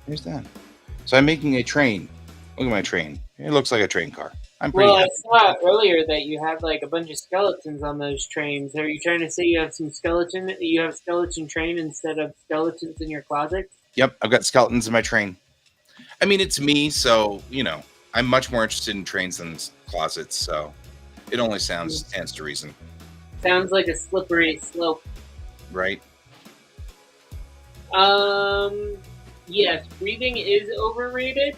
There's that. So I'm making a train. Look at my train. It looks like a train car. I'm pretty Well, I happy with saw that. earlier that you have like a bunch of skeletons on those trains. Are you trying to say you have some skeleton? You have skeleton train instead of skeletons in your closet? Yep, I've got skeletons in my train. I mean, it's me, so I'm much more interested in trains than closets. So it only stands to reason, Sounds like a slippery slope. right? Um, yes, breathing is overrated.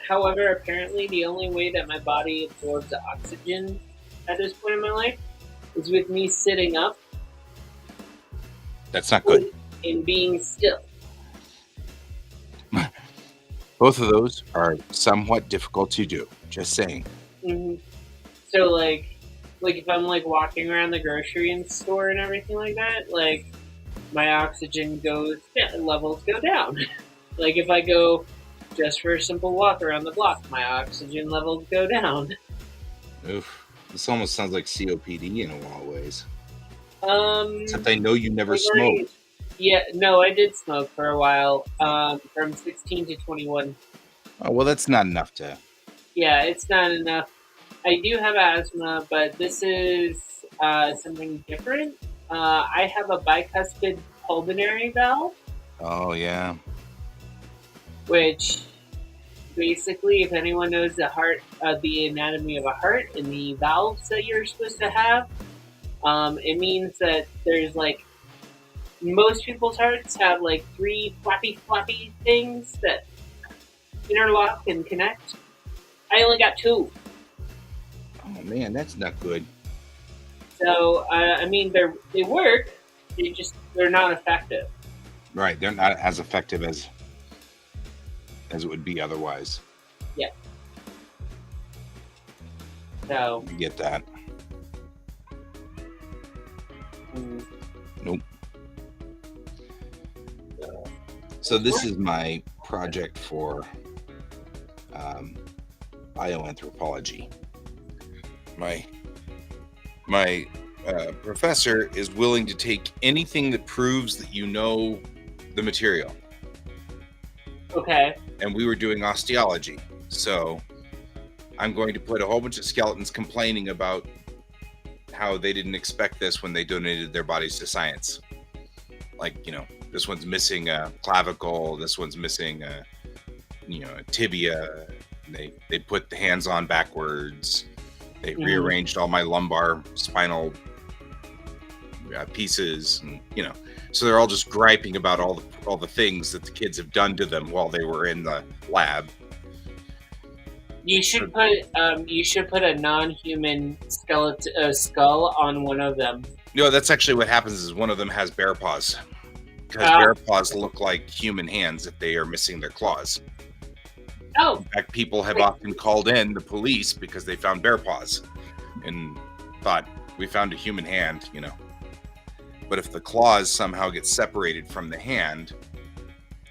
However, apparently the only way that my body absorbs oxygen at this point in my life is with me sitting up That's not good. and being still. Both of those are somewhat difficult to do. Just saying. hmm So like if I'm like walking around the grocery store and everything like that, like my oxygen levels go down. Like if I go just for a simple walk around the block, my oxygen levels go down. Oof. This almost sounds like COPD in a lot of ways. Um, Except I know you never I've already, smoked. yeah, no, I did smoke for a while, from 16 to 21. Oh, well, that's not enough to. Yeah, it's not enough. I do have asthma, but this is something different. I have a bicuspid pulmonary valve, Oh, yeah. which basically, if anyone knows the anatomy of a heart and the valves that you're supposed to have, it means that there's like most people's hearts have like three flappy things that interlock and connect. I only got two. Oh, man, that's not good. So I mean, they work. They're not effective. Right. They're not as effective as it would be otherwise. Yeah. So You get that. mm, Nope. So this is my project for um, bioanthropology. My professor is willing to take anything that proves that you know the material. okay. And we were doing osteology. So I'm going to put a whole bunch of skeletons complaining about how they didn't expect this when they donated their bodies to science. Like, this one's missing a clavicle, this one's missing a tibia. They put the hands on backwards. They rearranged all my lumbar spinal pieces, and so they're all just griping about all the things that the kids have done to them while they were in the lab. You should put a non-human skeleton skull on one of them. No, that's actually what happens. Is one of them has bear paws, because bear paws look like human hands if they are missing their claws. Oh, in fact, people have often called in the police because they found bear paws and thought, we found a human hand, But if the claws somehow get separated from the hand,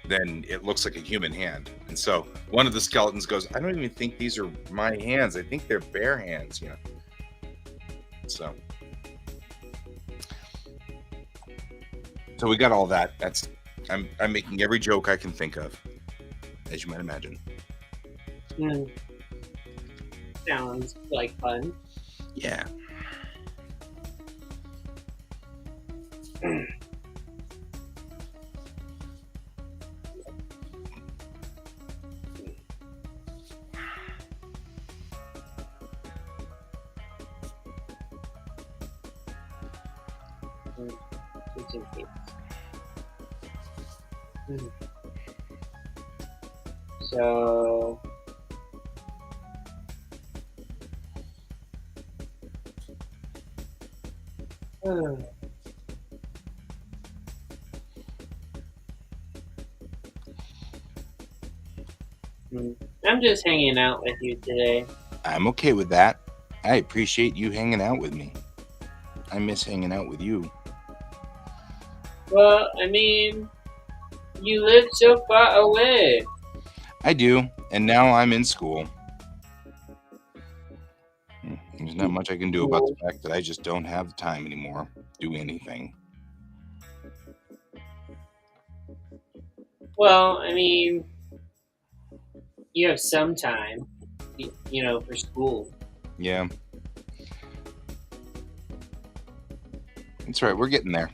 then it looks like a human hand. And so one of the skeletons goes, I don't even think these are my hands. I think they're bear hands, So we got all that. I'm making every joke I can think of, as you might imagine. Sounds like fun. Yeah. So I'm just hanging out with you today. I'm okay with that. I appreciate you hanging out with me. I miss hanging out with you. Well, I mean, you live so far away. I do, and now I'm in school. There's not much I can do about the fact that I just don't have time anymore to do anything. Well, I mean, you have some time, for school. Yeah, that's right. We're getting there.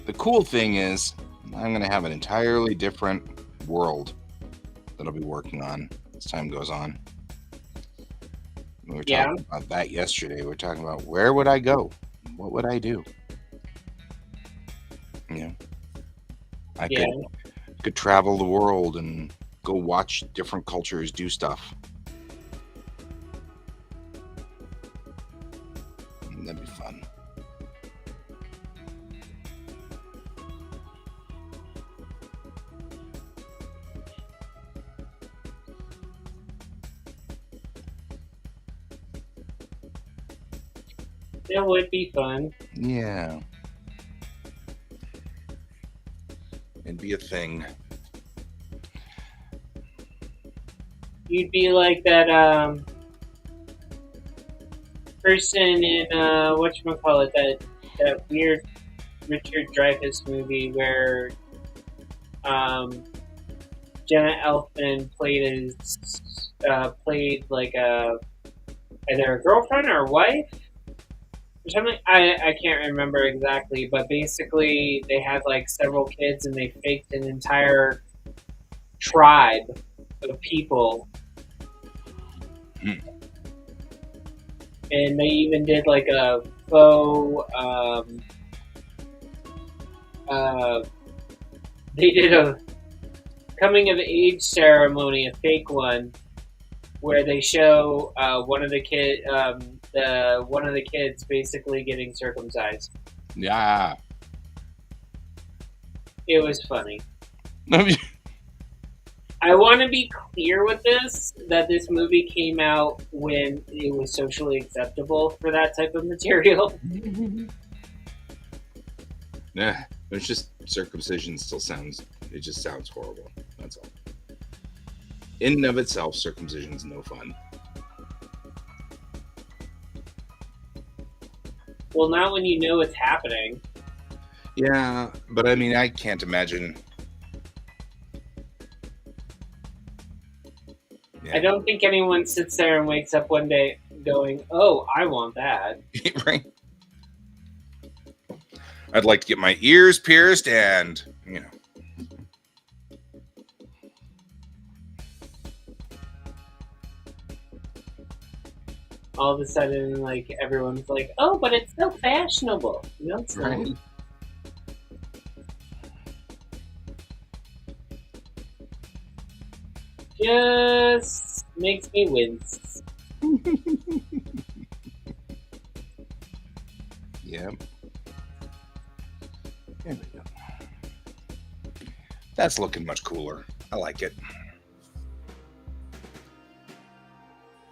The cool thing is, I'm going to have an entirely different world that I'll be working on as time goes on. We were Yeah, talking about that yesterday. We were talking about where would I go? What would I do? You know, I yeah. could travel the world and go watch different cultures do stuff. And that'd be fun. That would be fun. Yeah. It'd be a thing. You'd be like that person in whatchamacallit, that weird Richard Dreyfuss movie where Jenna Elfman played like either a girlfriend or a wife or something. I can't remember exactly, but basically they had like several kids and they faked an entire tribe of people. And they even did like a faux they did a coming of age ceremony, a fake one, where they show one of the kids basically getting circumcised. Yeah. It was funny. I want to be clear with this, that this movie came out when it was socially acceptable for that type of material. Yeah, it's just circumcision it just sounds horrible. That's all. In and of itself, circumcision's no fun. Well, not when you know it's happening. Yeah, but I mean, I can't imagine. Yeah. I don't think anyone sits there and wakes up one day going, "Oh, I want that." Right. I'd like to get my ears pierced and, All of a sudden, like, everyone's like, "Oh, but it's so fashionable." No, it's not. Right. Just makes me wince. Yeah. There we go. That's looking much cooler. I like it.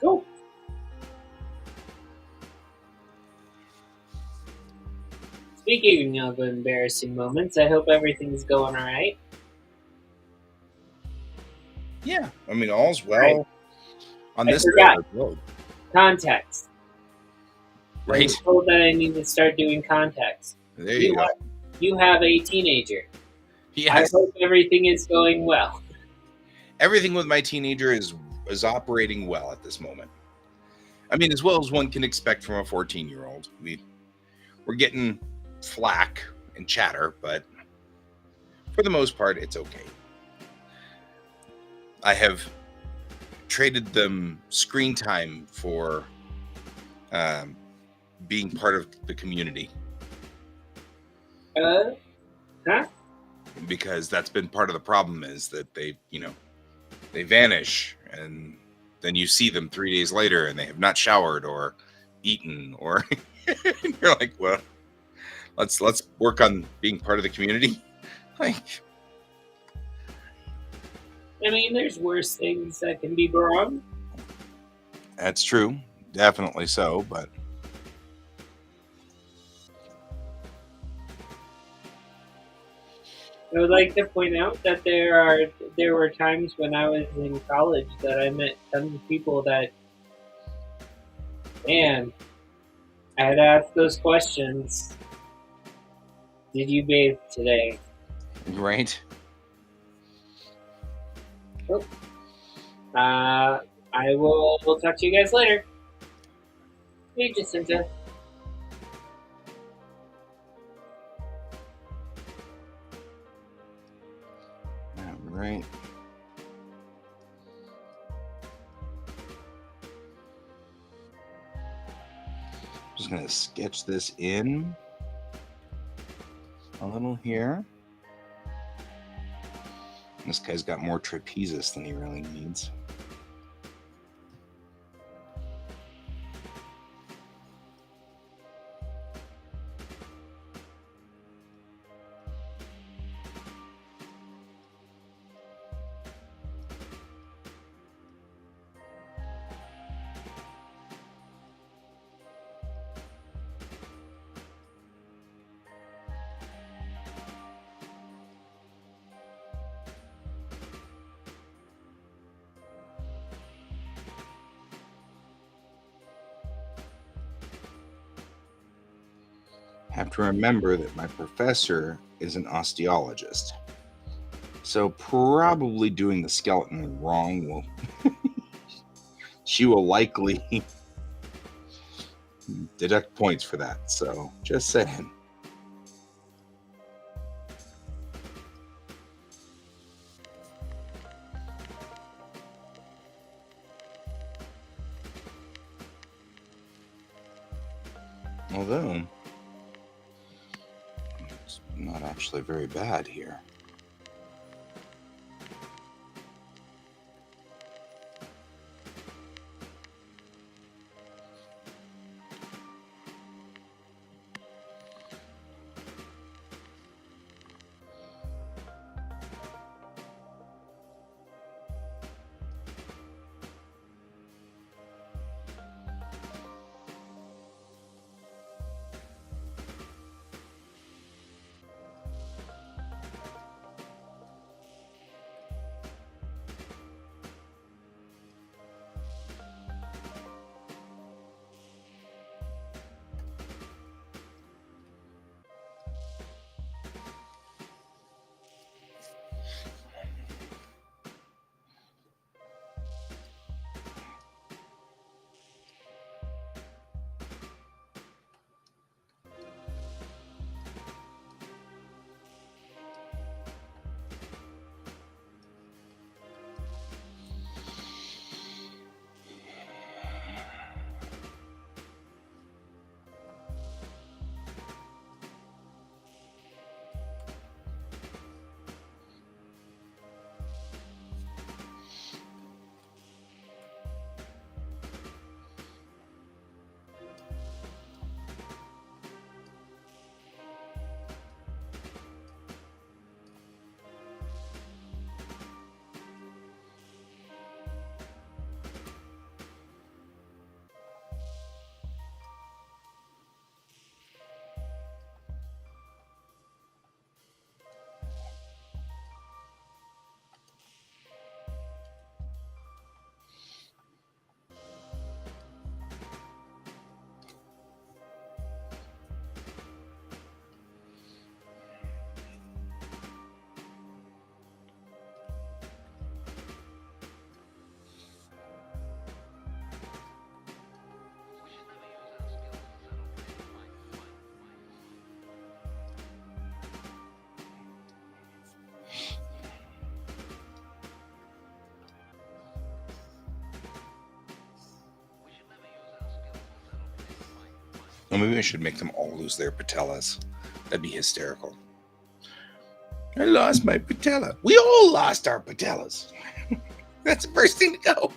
Cool. Speaking of embarrassing moments, I hope everything's going all right. Yeah. I mean, all's well Right. on I this forgot. side of the road. Context. I Right. was told that I need to start doing context. There you go. You have a teenager. Yes. I hope everything is going well. Everything with my teenager is operating well at this moment. I mean, as well as one can expect from a 14-year-old. We're getting flack and chatter, but for the most part, it's okay. I have traded them screen time for being part of the community. Huh? Because that's been part of the problem, is that they vanish and then you see them 3 days later and they have not showered or eaten or you're like, well, let's work on being part of the community. Like, I mean, there's worse things that can be wrong. that's true. Definitely so, but I would like to point out that there were times when I was in college that I met tons of people that, man, I had to ask those questions. Did you bathe today? right. Well, I will. We'll talk to you guys later. Hey, Jacinta. All right. Just gonna sketch this in a little here. This guy's got more trapezus than he really needs. Have to remember that my professor is an osteologist. So probably doing the skeleton wrong will she will likely deduct points for that. So just saying. Although it's not actually very bad here. Well, maybe I should make them all lose their patellas. That'd be hysterical. I lost my patella. We all lost our patellas. That's the first thing to go.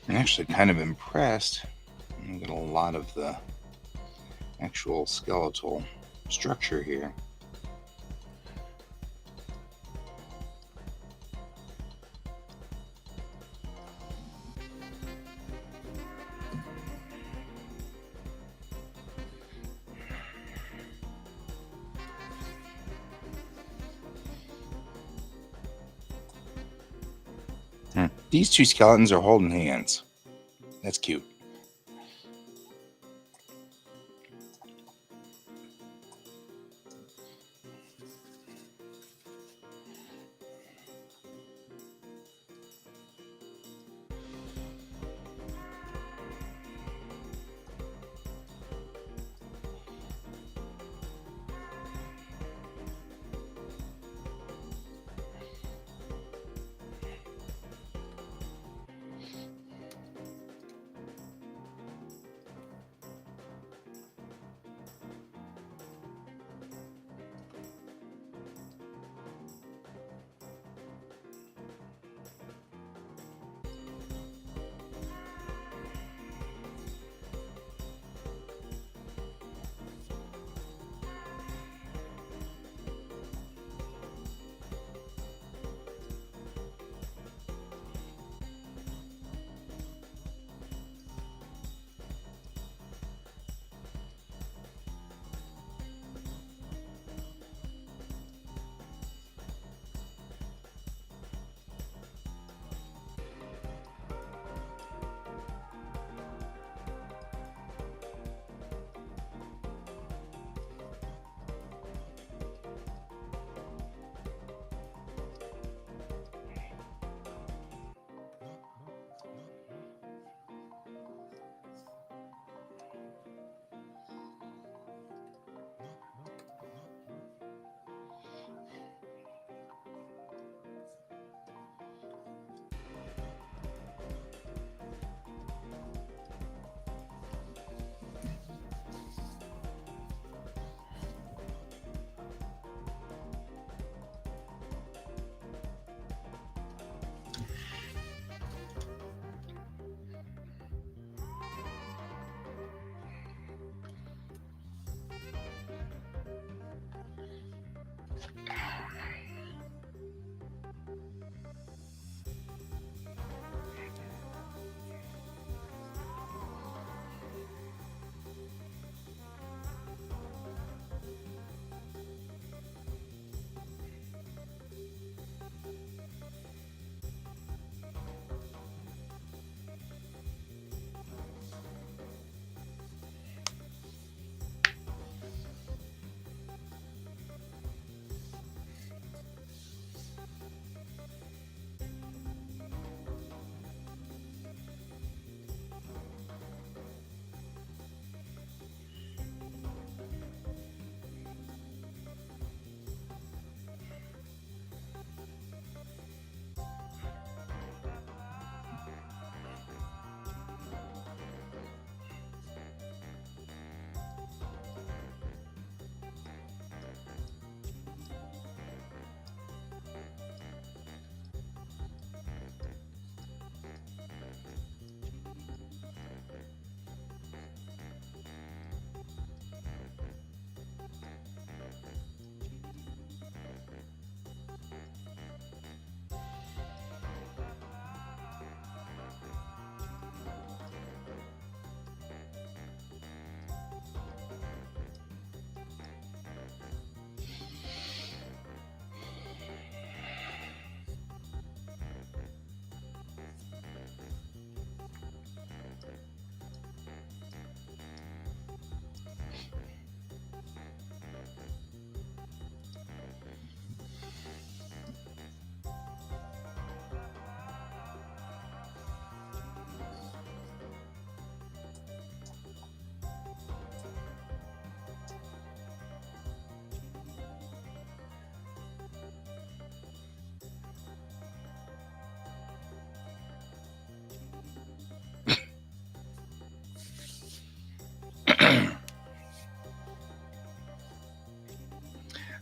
I'm actually kind of impressed. I've got a lot of the actual skeletal structure here. These two skeletons are holding hands. That's cute.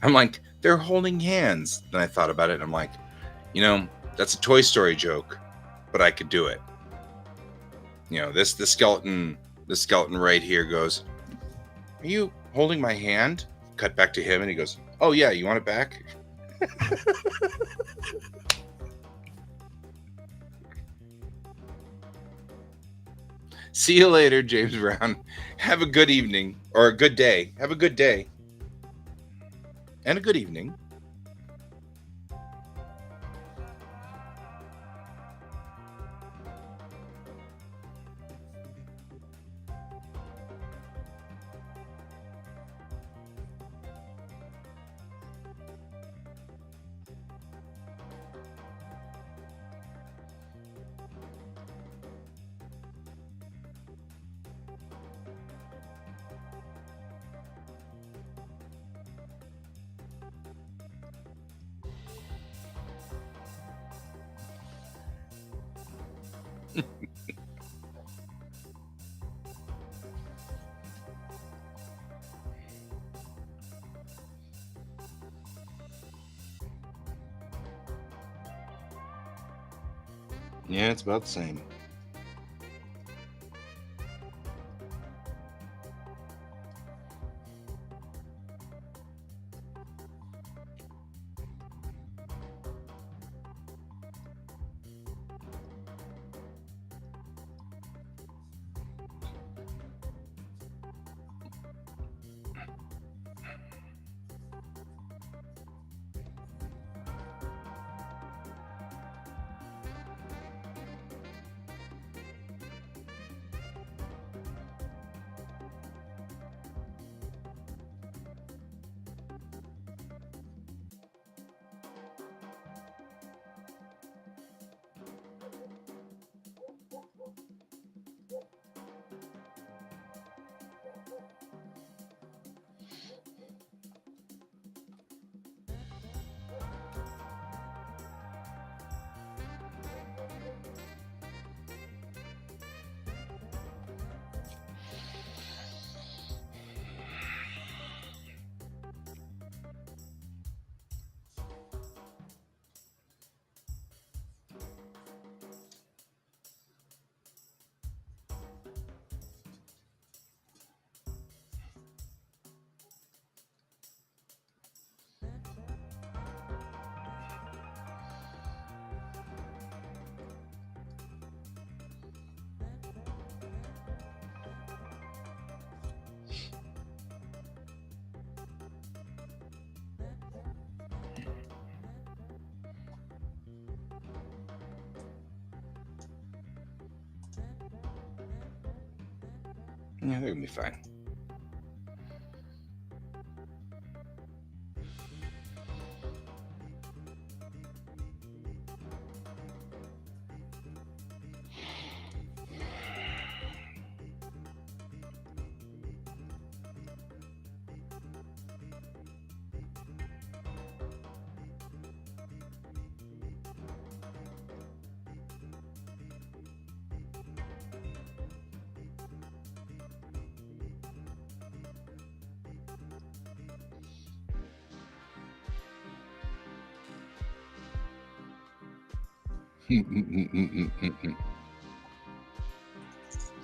I'm like, they're holding hands. Then I thought about it, and I'm like, that's a Toy Story joke, but I could do it. You know, this the skeleton right here goes, "Are you holding my hand?" Cut back to him, and he goes, "Oh yeah, you want it back?" See you later, James Brown. Have a good evening, or a good day. Have a good day. And a good evening. Yeah, it's about the same. Yeah, they're gonna be fine.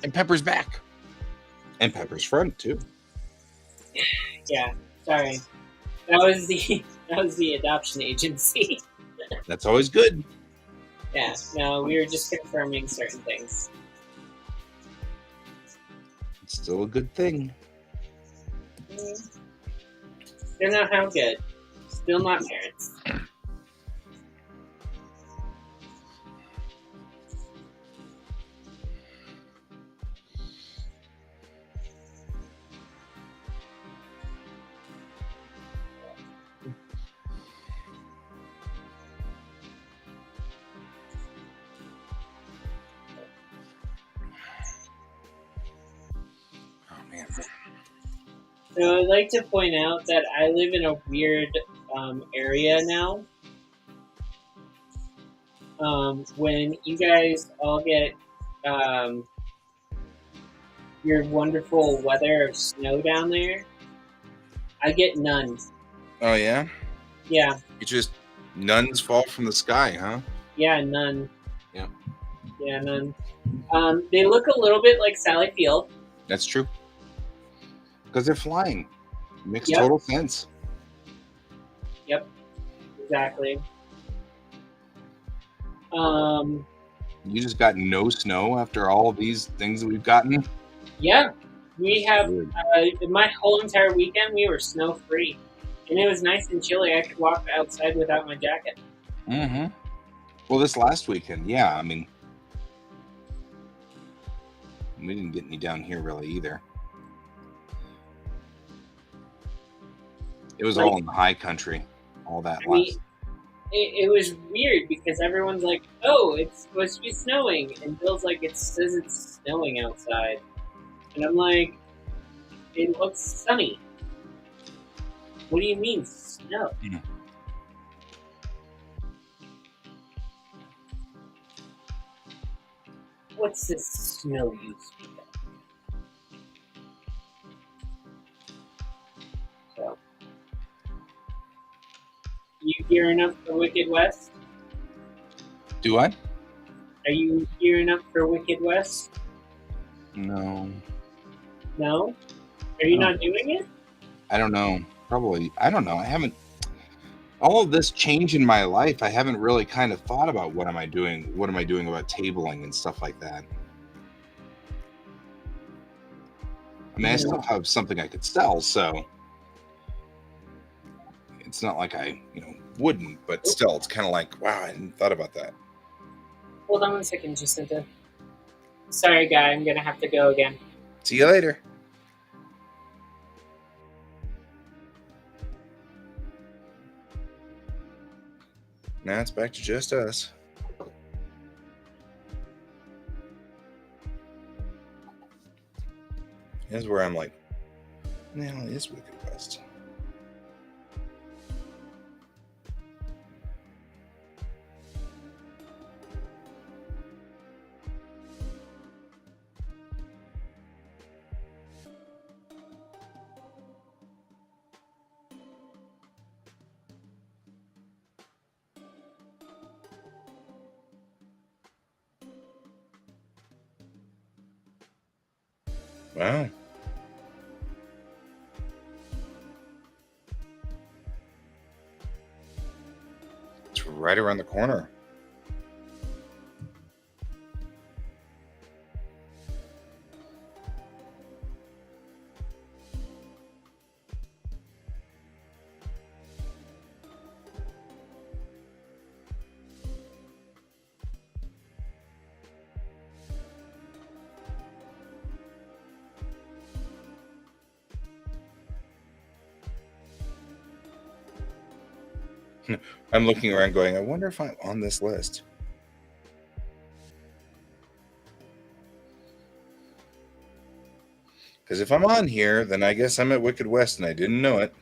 And Pepper's back. And Pepper's front too. Yeah, sorry. That was the adoption agency. That's always good. Yeah, no, we were just confirming certain things. It's still a good thing. Don't know how good. Still not parents. Oh man. So I'd like to point out that I live in a weird area now. When you guys all get your wonderful weather of snow down there, I get none. Oh yeah? Yeah. It just nuns fall from the sky, huh? Yeah, none. Yeah. Yeah, none. They look a little bit like Sally Field. That's true. Because they're flying. Makes Yep. total sense. Yep, exactly. You just got no snow after all of these things that we've gotten? Yeah, we That's have weird. my whole entire weekend we were snow free, and it was nice and chilly. I could walk outside without my jacket. Mm-hmm. Well, this last weekend, yeah, I mean, we didn't get any down here really either. It was Like, all in the high country, all that I mean, last. it was weird because everyone's like, "Oh, it's supposed to be snowing," and Bill's like, "It says it's snowing outside," and I'm like, "It looks sunny." What do you mean snow? Mm. What's this snow you speak of? So, you gearing up for Wicked West? Do I? Are you gearing up for Wicked West? No. No? Are you No. not doing it? I don't know. Probably. I don't know. I haven't. All of this change in my life, I haven't really kind of thought about what am I doing? What am I doing about tabling and stuff like that? I mean, I still have something I could sell, so it's not like I, wouldn't. But still, it's kind of like, wow, I hadn't thought about that. Hold on one second, Jacinta. Sorry, guy, I'm gonna have to go again. See you later. Now it's back to just us. Here's where I'm like, now it is Wicked West. Wow. It's right around the corner. I'm looking around going, I wonder if I'm on this list. Because if I'm on here, then I guess I'm at Wicked West and I didn't know it.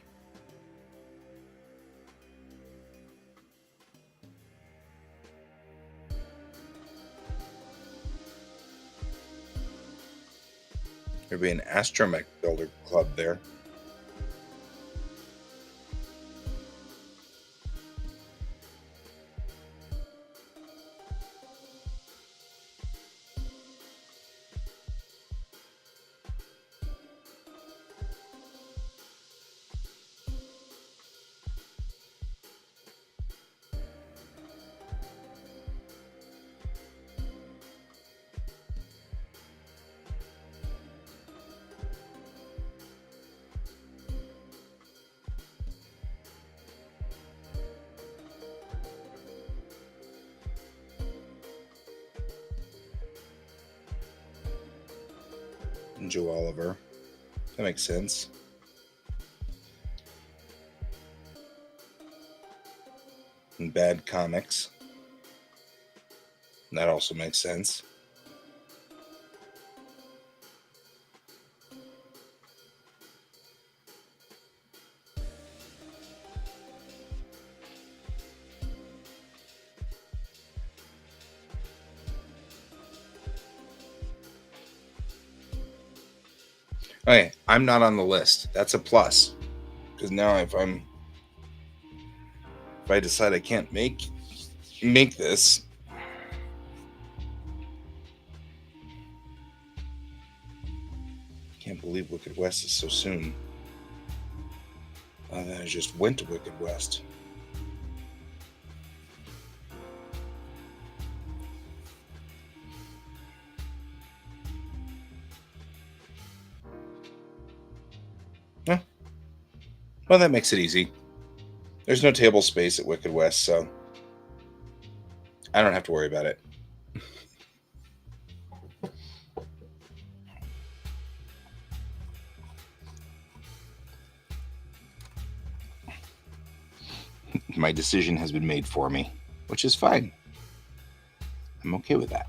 There'd be an astromech builder club there. And Joe Oliver. That makes sense. And Bad Comics. That also makes sense. Okay, I'm not on the list. That's a plus. Because now if I decide I can't make this, Can't believe Wicked West is so soon. I just went to Wicked West. Huh. Well, that makes it easy. There's no table space at Wicked West, so I don't have to worry about it. My decision has been made for me, which is fine. I'm okay with that.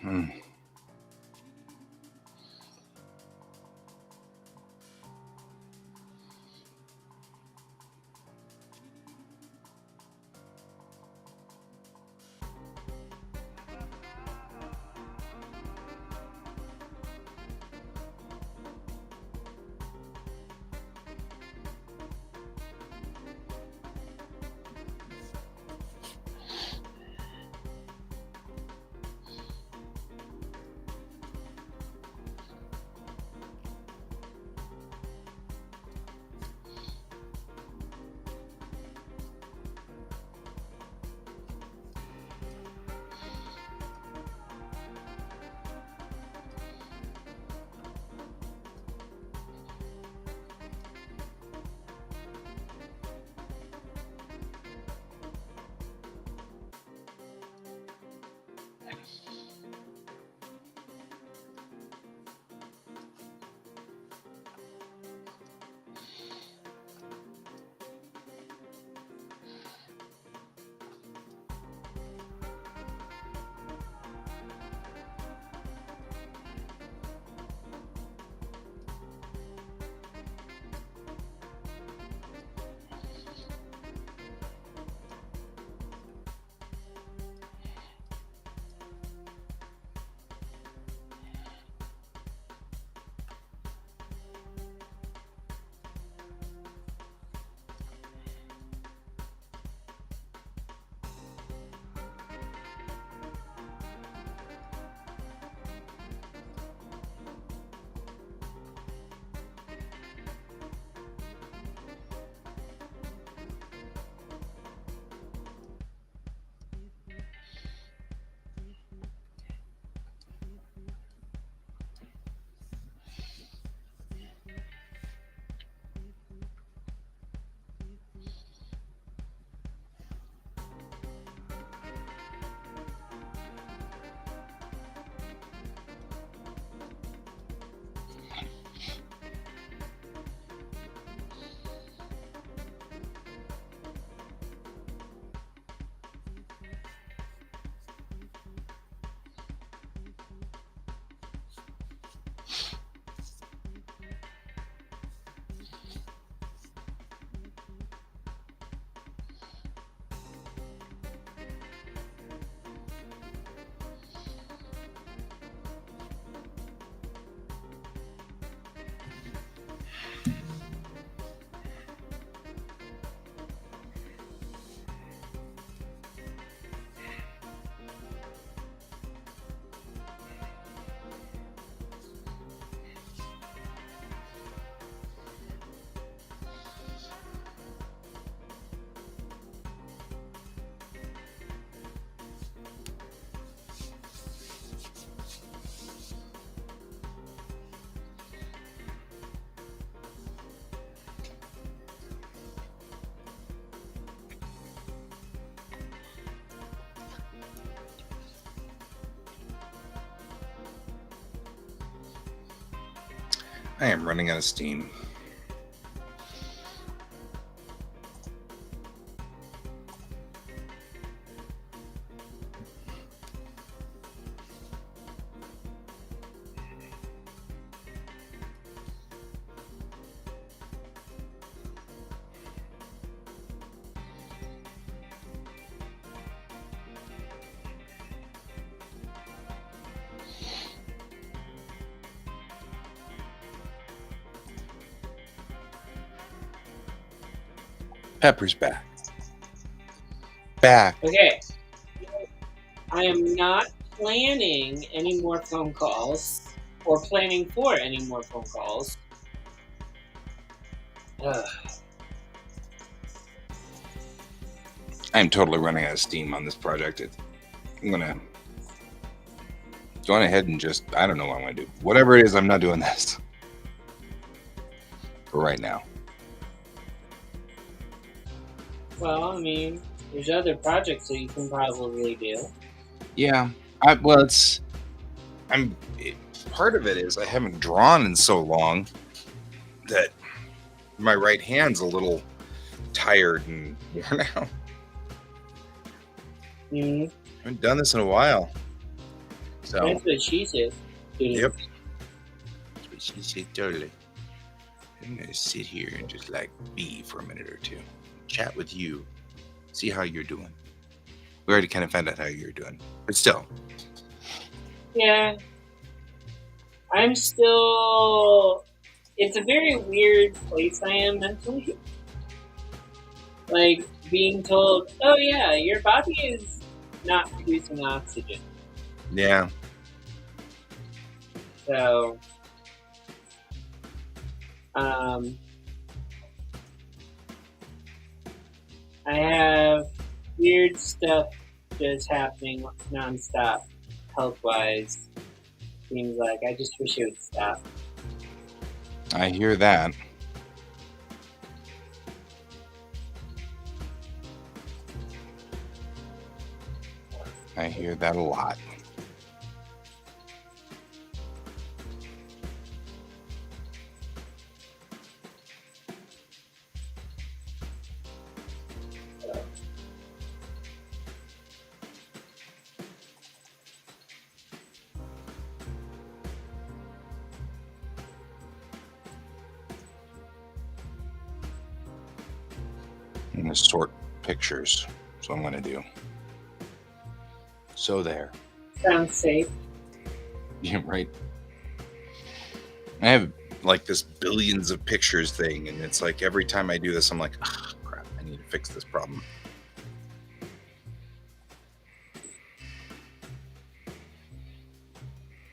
Hmm. I am running out of steam. Pepper's back. Back. Okay. I am not planning any more phone calls or planning for any more phone calls. Ugh. I'm totally running out of steam on this project. I'm gonna go on ahead and just, I don't know what I'm gonna do. Whatever it is, I'm not doing this for right now. Well, I mean, there's other projects that you can probably do. Yeah. Part of it is I haven't drawn in so long that my right hand's a little tired and worn out. Mm-hmm. I haven't done this in a while. So That's what she says. yep. That's what she said totally. I'm gonna sit here and just like be for a minute or two. Chat with you. See how you're doing. We already kind of found out how you're doing. But still. Yeah. I'm still. It's a very weird place I am mentally. Like being told, oh yeah, your body is not producing oxygen. Yeah. So, um, I have weird stuff just happening nonstop, health wise. Seems like I just wish it would stop. I hear that. I hear that a lot. I'm going to sort pictures. That's what I'm going to do. So there. Sounds safe. Yeah, right. I have like this billions of pictures thing, and it's like every time I do this, I'm like, ah, crap, I need to fix this problem.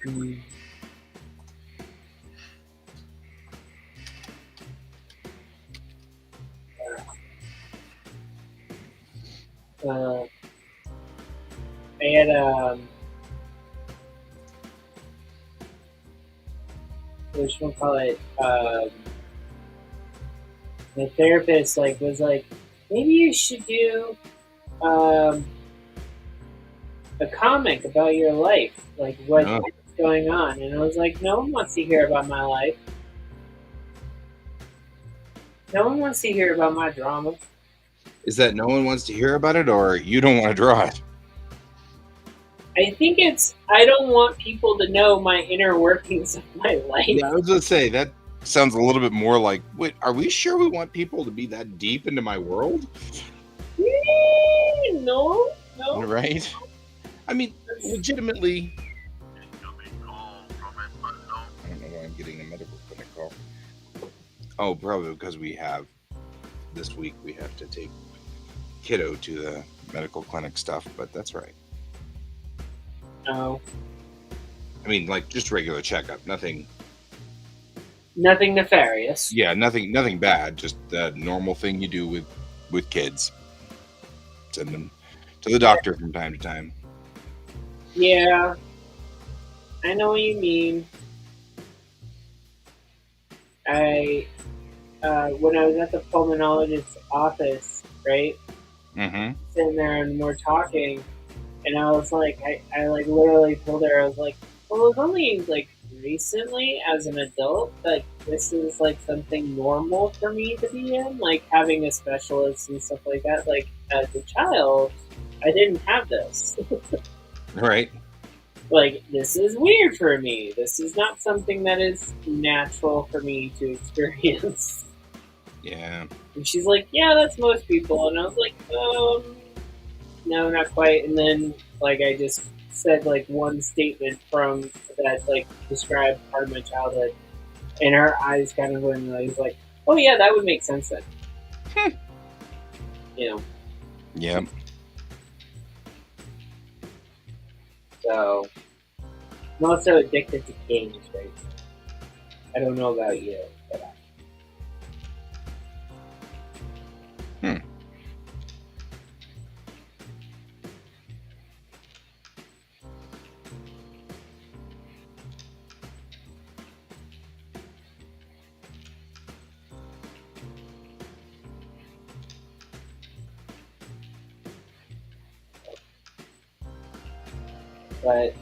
Mm. I had what should we call it? My therapist was like, maybe you should do a comic about your life, like what's Oh. going on. And I was like, no one wants to hear about my life. No one wants to hear about my drama. Is that no one wants to hear about it, or you don't want to draw it? I think it's I don't want people to know my inner workings of my life. Yeah, I was going to say, that sounds a little bit more like, wait, are we sure we want people to be that deep into my world? No. Right? I mean, legitimately. I don't know why I'm getting a medical clinic call. Oh, probably because this week we have to take kiddo to the medical clinic stuff, but that's right. No. I mean, like just regular checkup, nothing nefarious. Yeah, nothing bad, just the normal thing you do with kids. Send them to the doctor from time to time. Yeah. I know what you mean. When I was at the pulmonologist's office, right? Mm-hmm. Sitting there and we're talking, and I was like, I like literally told her, I was like, well, it was only like recently as an adult that this is like something normal for me to be in, like having a specialist and stuff like that. Like as a child, I didn't have this. Right. Like, this is weird for me. This is not something that is natural for me to experience. Yeah. And she's like, yeah, that's most people. And I was like, no, not quite. And then, like, I just said, like, one statement from that, like, described part of my childhood. And her eyes kind of went, like, oh, yeah, that would make sense then. You know? Yeah. So, I'm also addicted to games right now. I don't know about you, but But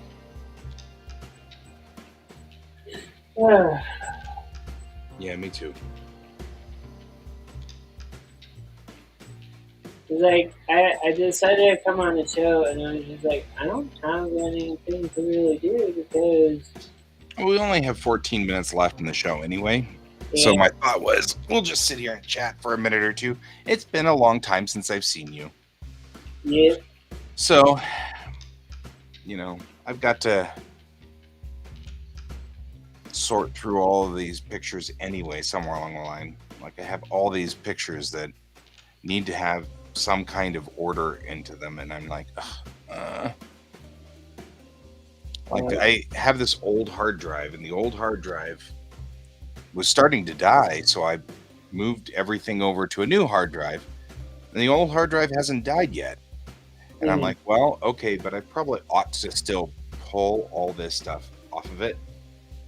Yeah, me too. It's like I decided to come on the show, and I was just like, I don't have anything to really do because We only have 14 minutes left in the show anyway. So yeah, my thought was, we'll just sit here and chat for a minute or two. It's been a long time since I've seen you. yeah, So, I've got to sort through all of these pictures anyway, somewhere along the line. Like, I have all these pictures that need to have some kind of order into them, and I'm like, I have this old hard drive, and the old hard drive was starting to die, so I moved everything over to a new hard drive, and the old hard drive hasn't died yet. And I'm like, well, okay, but I probably ought to still pull all this stuff off of it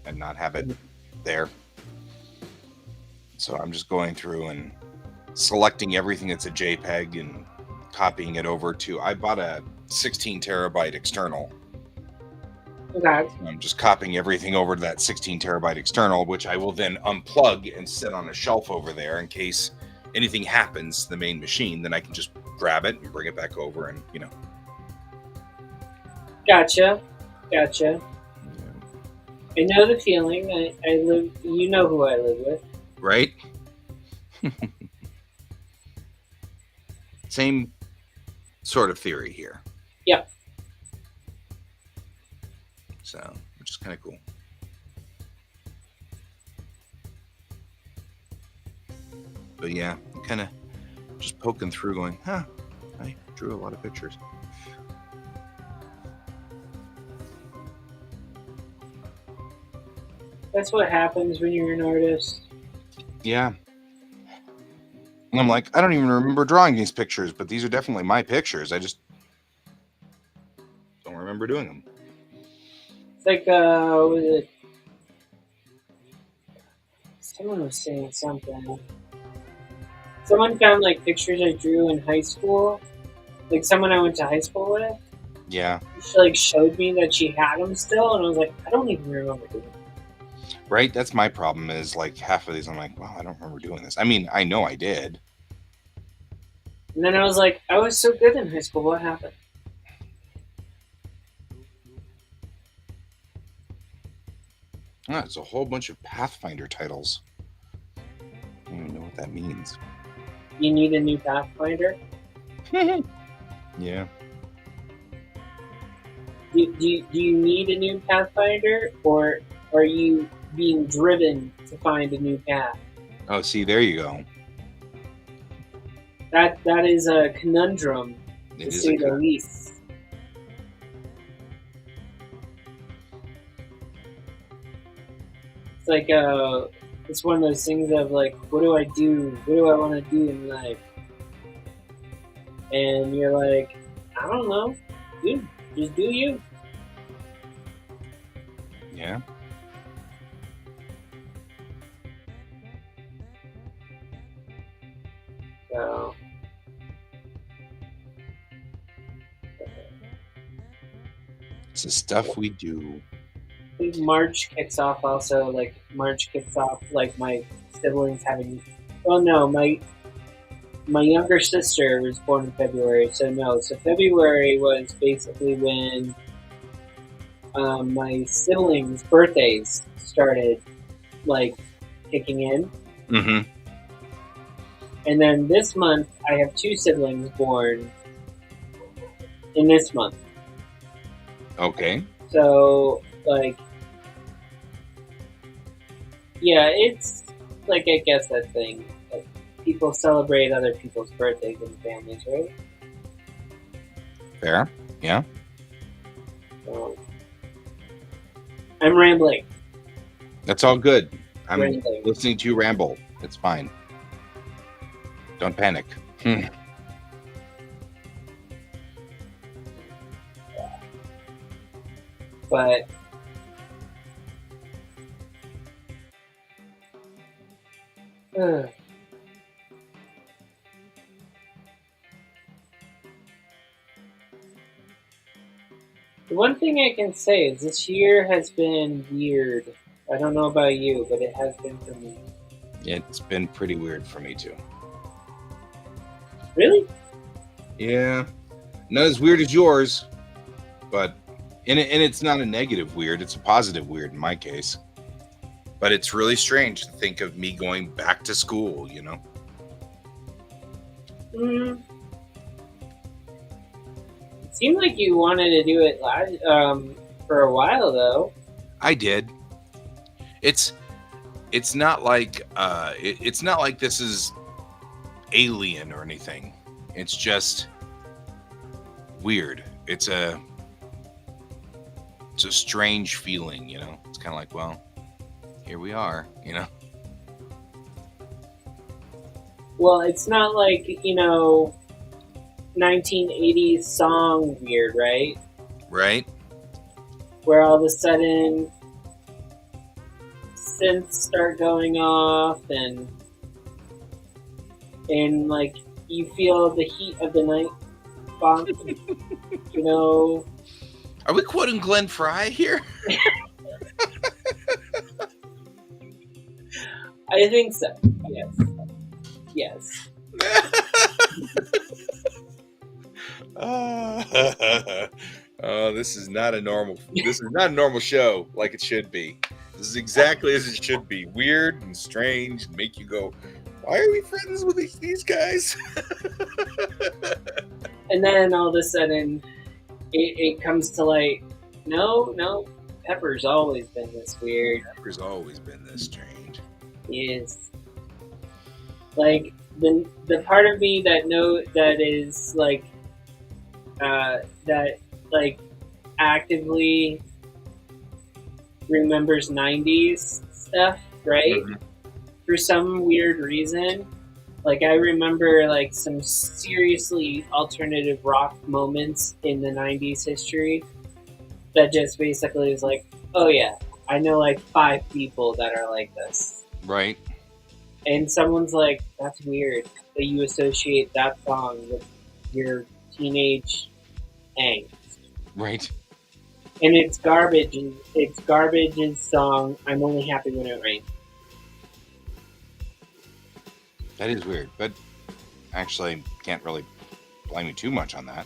and not have it there. So I'm just going through and selecting everything that's a JPEG and copying it over to, I bought a 16 terabyte external. okay. I'm just copying everything over to that 16 terabyte external, which I will then unplug and set on a shelf over there in case anything happens to the main machine. Then I can just grab it and bring it back over, and Gotcha. I know the feeling. I live. You know who I live with, right? Same sort of theory here. Yep. So, which is kind of cool. But yeah, kind of just poking through going, I drew a lot of pictures. That's what happens when you're an artist. Yeah. And I'm like, I don't even remember drawing these pictures, but these are definitely my pictures. I just don't remember doing them. It's like, was it? Someone was saying something. Someone found like pictures I drew in high school, like someone I went to high school with. Yeah. She like showed me that she had them still, and I was like, I don't even remember doing them. Right? That's my problem, is like half of these I'm like, well, I don't remember doing this. I mean, I know I did. And then I was like, I was so good in high school. What happened? Oh, it's a whole bunch of Pathfinder titles. I don't even know what that means. You need a new Pathfinder? Yeah. Do you need a new Pathfinder, or are you being driven to find a new path? Oh, see, there you go. That is a conundrum, to say the least. It's like it's one of those things of like, what do I do? What do I want to do in life? And you're like, I don't know, dude. Just do you. Yeah. So It's the stuff we do. I think March kicks off also. Like March kicks off like my siblings having. Well, no, my younger sister was born in February, so no. So February was basically when my siblings' birthdays started like kicking in. Mm-hmm. And then this month, I have two siblings born in this month. Okay. So, like, yeah, it's like, I guess that thing. Like, people celebrate other people's birthdays in families, right? Fair. Yeah. So, I'm rambling. That's all good. I'm Rambling. listening to you ramble. It's fine. Don't panic. But the one thing I can say is this year has been weird. I don't know about you, but it has been for me. It's been pretty weird for me too. Really? Yeah, not as weird as yours, but and it's not a negative weird; it's a positive weird in my case. But it's really strange to think of me going back to school. You know. Mm, it seemed like you wanted to do it for a while, though. I did. It's not like it's not like this is alien or anything. It's just weird. It's a strange feeling, you know. It's kind of like, well, here we are, you know. Well, it's not like 1980s song weird, right? Right? Where all of a sudden synths start going off and like you feel the heat of the night funk, you know. Are we quoting Glenn Fry here? I think so. Yes. Yes. Oh, this is not a normal show like it should be. This is exactly as it should be. Weird and strange and make you go, why are we friends with these guys? And then all of a sudden it comes to light. No, Pepper's always been this weird. Pepper's always been this strange. Yes. Like the part of me that is like that like actively remembers 90s stuff, right? Mm-hmm. For some weird reason. Like I remember like some seriously alternative rock moments in the 90s history that just basically is like, oh yeah, I know like 5 people that are like this. Right. And someone's like, that's weird that you associate that song with your teenage angst. Right. And it's garbage. It's Garbage's song, I'm Only Happy When It Rains. That is weird, but actually can't really blame you too much on that.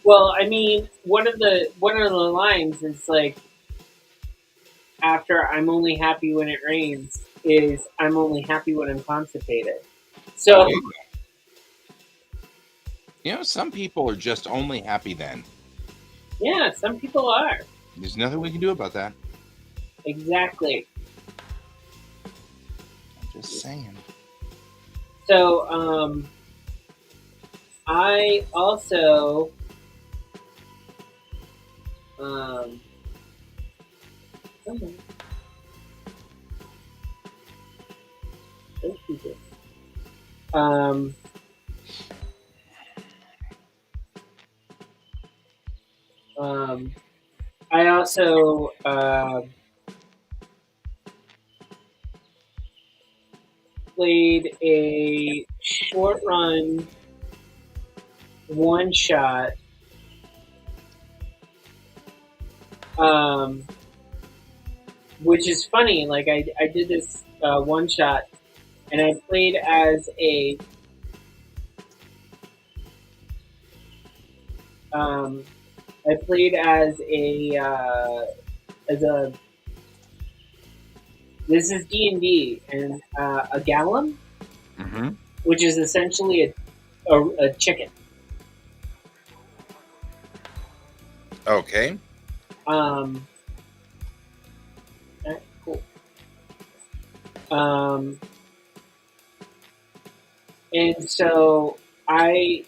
Well, I mean, one of the lines is like, after I'm only happy when it rains, is I'm only happy when I'm constipated. So, you know, some people are just only happy then. Yeah, some people are. There's nothing we can do about that. Exactly. I'm just saying. So, I also, I also played a short run one shot which is funny. Like I did this one shot and I played as a this is D&D and a golem, Mm-hmm. which is essentially a chicken. Okay. Cool. And so I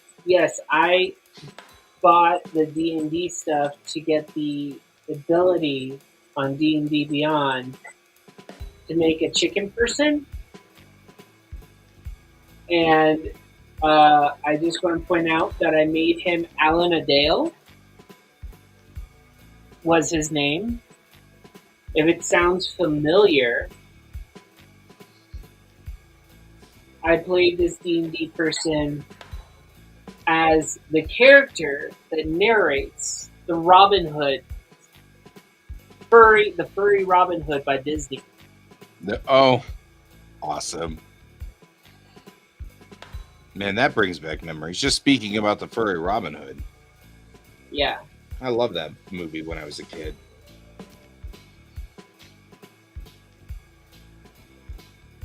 bought the D&D stuff to get the ability on D&D Beyond to make a chicken person. And I just want to point out that I made him Alan Adale was his name. If it sounds familiar, I played this D&D person as the character that narrates the Robin Hood, the furry Robin Hood by Disney. Oh, awesome. Man, that brings back memories. Just speaking about the furry Robin Hood. Yeah. I loved that movie when I was a kid.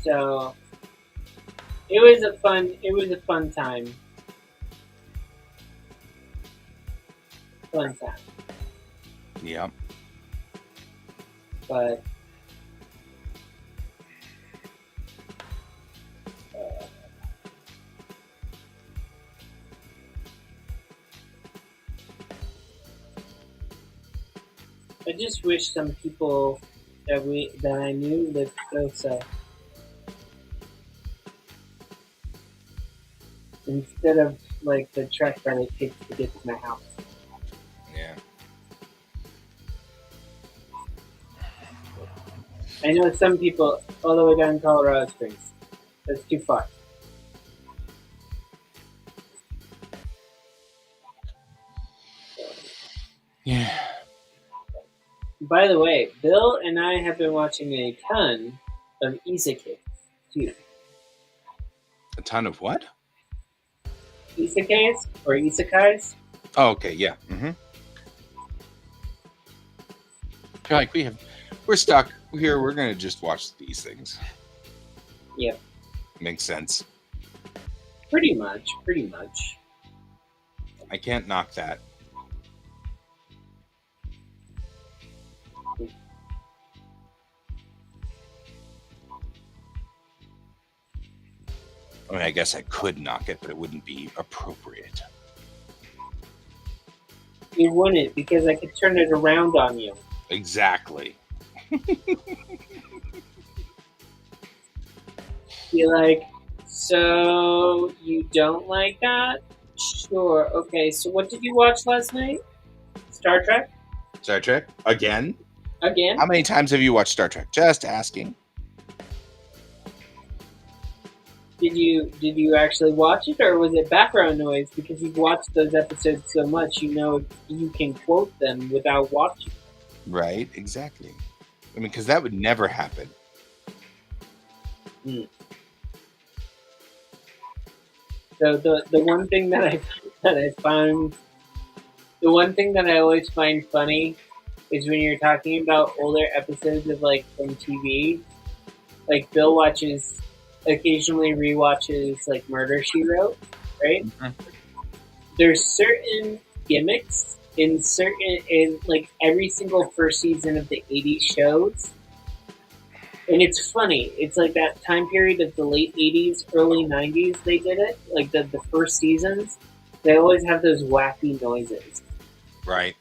So it was a fun time. Fun time. Yep. But I just wish some people that I knew lived closer instead of like the trek that it takes to get to my house. Yeah. I know some people all the way down in Colorado Springs. That's too far. Yeah. By the way, Bill and I have been watching a ton of isekai too. A ton of what? Isekais or isekais? Oh, okay. Yeah. Mm-hmm. Like we're stuck here. We're gonna just watch these things. Yep. Makes sense. Pretty much. Pretty much. I can't knock that. I mean, I guess I could knock it, but it wouldn't be appropriate. You wouldn't because I could turn it around on you. Exactly. Be like, so you don't like that? Sure. Okay. So what did you watch last night? Star Trek Star Trek again? again? How many times have you watched Star Trek? Just asking. Did you actually watch it, or was it background noise? Because you've watched those episodes so much, you know you can quote them without watching. Right? Exactly. I mean, because that would never happen. So the one thing that I found, the one thing that I always find funny is when you're talking about older episodes of like from TV. Like Bill occasionally rewatches like Murder She Wrote, right? Mhm. There's certain gimmicks in like every single first season of the '80s shows, and it's funny. It's like that time period of the late '80s, early '90s. They did it like the first seasons. They always have those wacky noises, Right.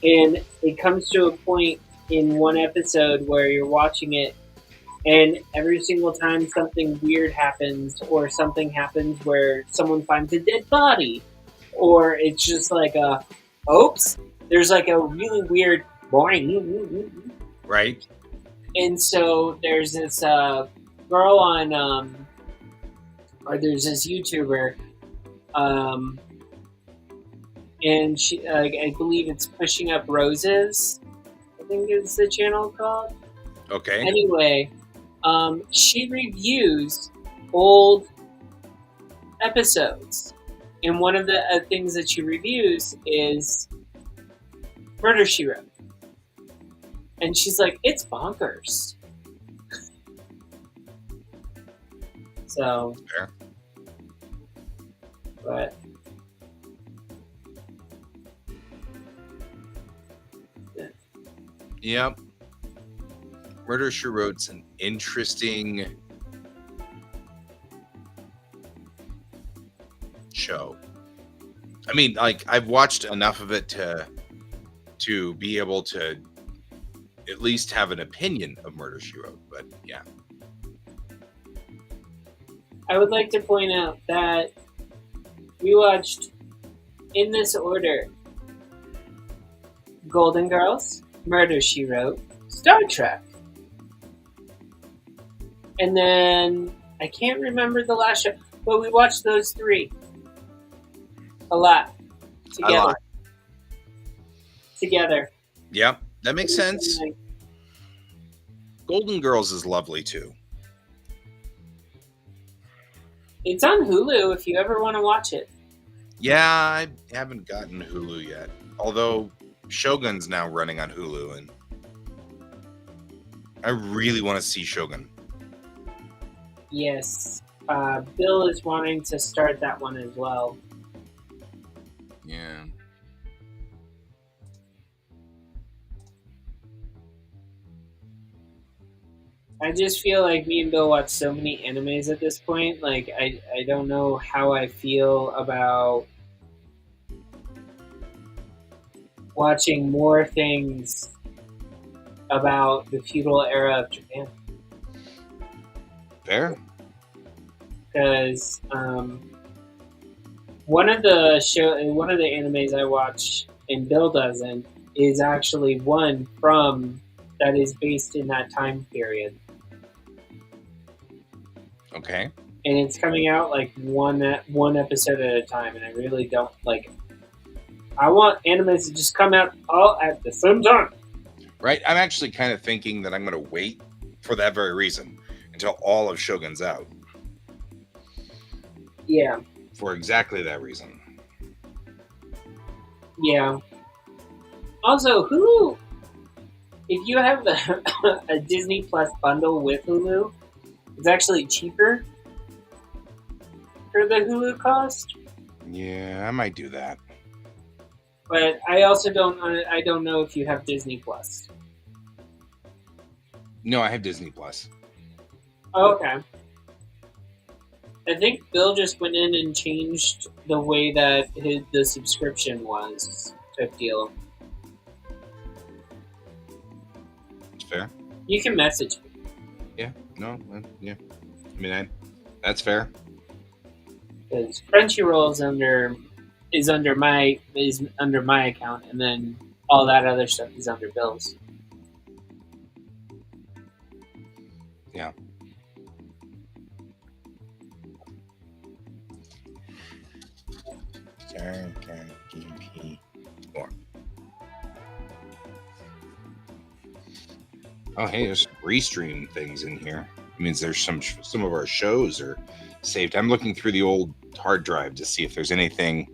and it comes to a point in one episode where you're watching it, and every single time something weird happens, or something happens where someone finds a dead body, or it's just like a, oops, there's like a really weird boing. Right. And so there's this girl on, or there's this YouTuber, and she, I believe it's Pushing Up Roses, I think is the channel called. Okay. Anyway, she reviews old episodes, and one of the things that she reviews is Murder She Wrote, and she's like, "It's bonkers." So, Fair. but Yep. Murder She Wrote's an interesting show. I mean, like I've watched enough of it to be able to at least have an opinion of Murder She Wrote, but yeah. I would like to point out that we watched in this order: Golden Girls, Murder She Wrote, Star Trek, and then I can't remember the last show, but we watched those three a lot together. Together. Yep, that makes sense. Golden Girls is lovely too. It's on Hulu if you ever want to watch it. Yeah, I haven't gotten Hulu yet. Although Shogun's now running on Hulu, and I really want to see Shogun. Yes. Bill is wanting to start that one as well. Yeah. I just feel like me and Bill watch so many animes at this point. Like, I don't know how I feel about watching more things about the feudal era of Japan. Fair. Because one of the animes I watch and Bill doesn't is actually one from that is based in that time period. Okay. And it's coming out like one episode at a time, and I really don't like. I want animes to just come out all at the same time. Right. I'm actually kind of thinking that I'm going to wait for that very reason until all of Shogun's out. Yeah. For exactly that reason. Yeah. Also, Hulu. If you have a Disney Plus bundle with Hulu, it's actually cheaper for the Hulu cost. Yeah, I might do that. But I also don't. I don't know if you have Disney Plus. No, I have Disney Plus. Oh, okay. I think Bill just went in and changed the way that the subscription was type deal. It's fair. You can message me. Yeah. No. Yeah. I mean, that's fair. Because Crunchyroll is under my account, and then all that other stuff is under Bill's. Yeah. Oh, hey, there's restream things in here. It means there's some of our shows are saved. I'm looking through the old hard drive to see if there's anything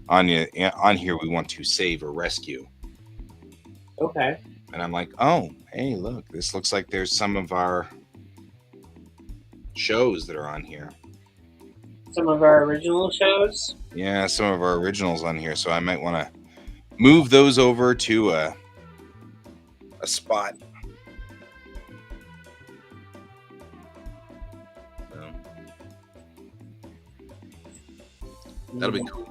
on here we want to save or rescue. Okay. And I'm like, oh, hey, look, this looks like there's some of our shows that are on here. Some of our original shows? Yeah, some of our originals on here. So I might want to move those over to a spot. So, that'll be cool.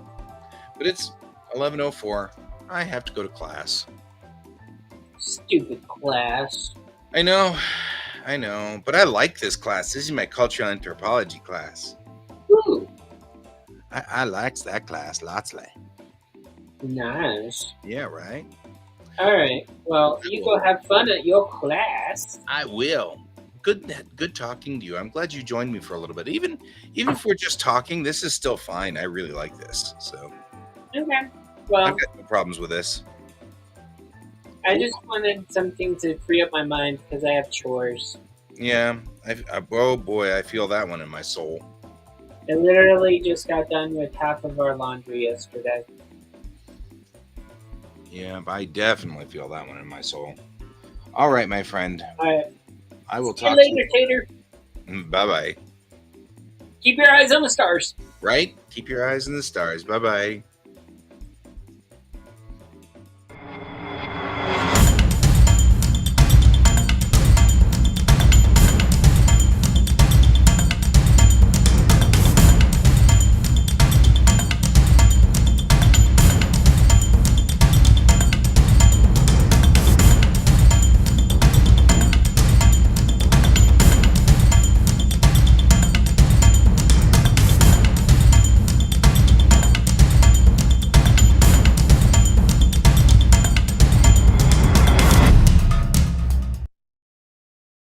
But it's 11:04. I have to go to class. Stupid class. I know. But I like this class. This is my cultural anthropology class. Woo! I likes that class lots. Nice. Yeah, right? All right. Well, you go have fun at your class. I will. Good talking to you. I'm glad you joined me for a little bit. Even if we're just talking, this is still fine. I really like this. So Okay. Well, I've got no problems with this. I just wanted something to free up my mind because I have chores. Yeah. Oh boy, I feel that one in my soul. I literally just got done with half of our laundry yesterday. Yeah, I definitely feel that one in my soul. All right, my friend. All right. I will See you talk later, Tater. to you. Bye-bye. Keep your eyes on the stars. Right? Keep your eyes on the stars. Bye-bye.